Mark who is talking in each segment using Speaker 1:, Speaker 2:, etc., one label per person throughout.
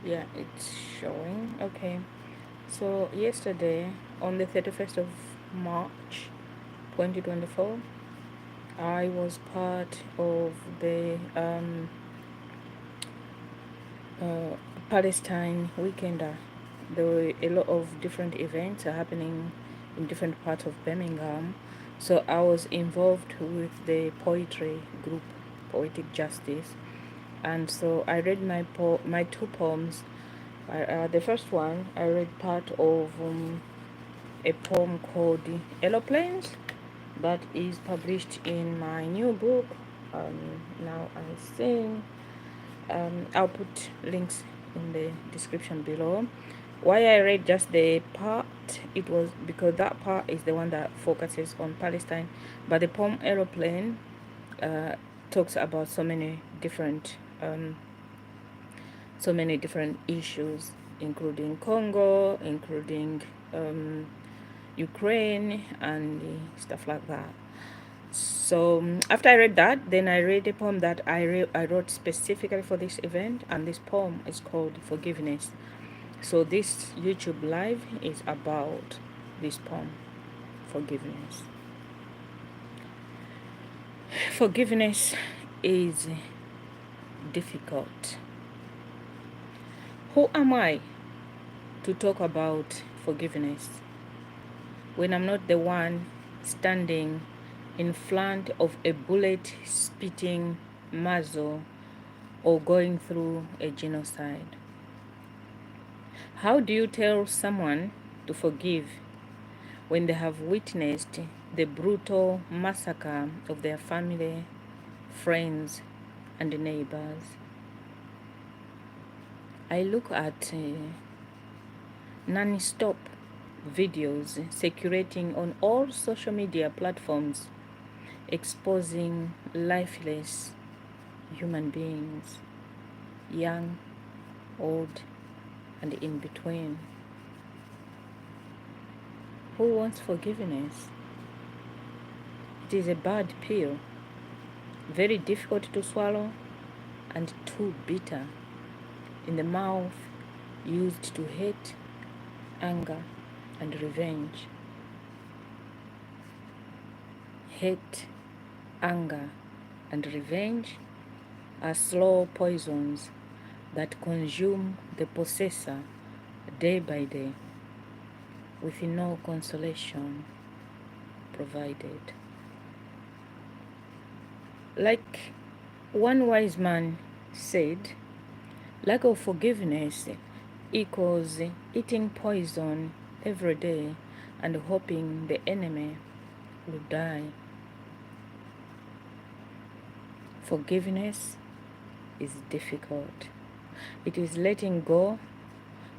Speaker 1: Yeah, it's showing. Okay. So yesterday, on the 31st of March 2024, I was part of the uh, Palestine weekender. There were a lot of different events happening in different parts of Birmingham. So I was involved with the poetry group, Poetic Justice, and so I read my two poems. The first one, I read part of a poem called Aeroplanes that is published in my new book. Now I sing. I'll put links in the description below. Why I read just the part, it was because that part is the one that focuses on Palestine, but the poem Aeroplane uh, talks about so many different issues, including Congo, including um, Ukraine, and stuff like that. So after I read that, then I read a poem that I wrote specifically for this event, and this poem is called Forgiveness. So this YouTube live is about this poem, Forgiveness. Forgiveness is difficult. Who am I to talk about forgiveness when I'm not the one standing in front of a bullet spitting muzzle or going through a genocide? How do you tell someone to forgive when they have witnessed the brutal massacre of their family, friends, and neighbors? I look at non-stop videos circulating on all social media platforms exposing lifeless human beings, young, old, and in between. Who wants forgiveness? It is a bad pill, very difficult to swallow and too bitter in the mouth, used to hate, anger, and revenge. Hate, anger, and revenge are slow poisons that consume the possessor day by day, with no consolation provided. Like one wise man said, lack of forgiveness equals eating poison every day and hoping the enemy will die. Forgiveness is difficult. It is letting go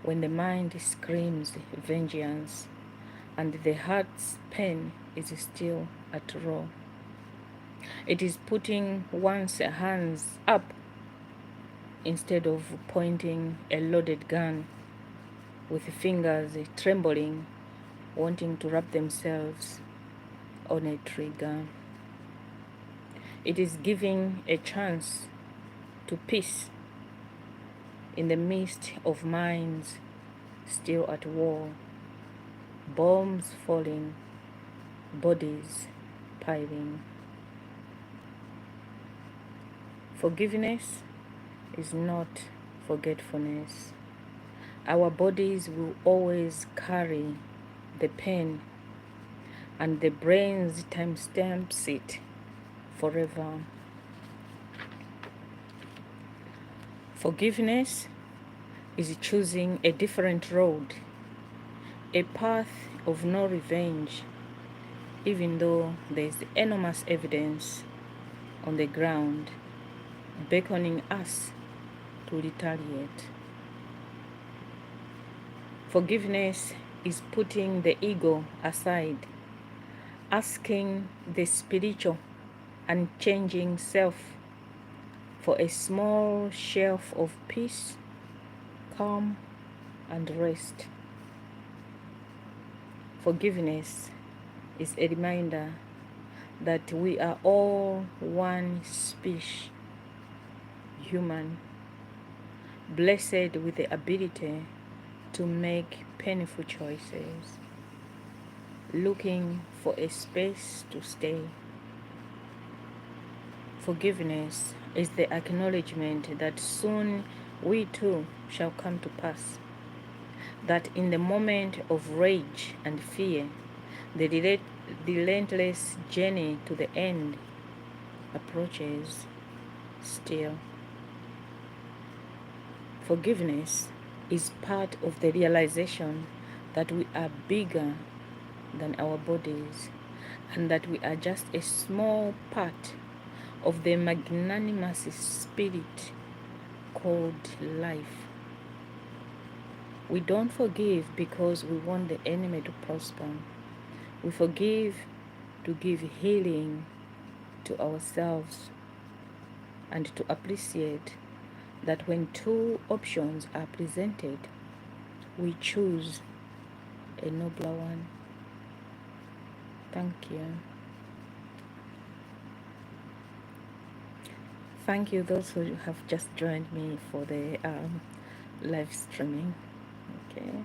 Speaker 1: when the mind screams vengeance and the heart's pain is still at raw. It is putting one's hands up instead of pointing a loaded gun with fingers trembling, wanting to wrap themselves on a trigger. It is giving a chance to peace in the midst of minds still at war, bombs falling, bodies piling. Forgiveness is not forgetfulness. Our bodies will always carry the pain, and the brain's timestamps it forever. Forgiveness is choosing a different road, a path of no revenge, even though there is enormous evidence on the ground beckoning us to retaliate. Forgiveness is putting the ego aside, asking the spiritual and changing self for a small shelf of peace, calm, and rest. Forgiveness is a reminder that we are all one species, human, blessed with the ability to make painful choices, looking for a space to stay. Forgiveness is the acknowledgement that soon we too shall come to pass, that in the moment of rage and fear, the relentless journey to the end approaches still. Forgiveness is part of the realization that we are bigger than our bodies and that we are just a small part of the magnanimous spirit called life. We don't forgive because we want the enemy to prosper. We forgive to give healing to ourselves and to appreciate that when two options are presented, we choose a nobler one. Thank you. Thank you those who have just joined me for the live streaming. Okay.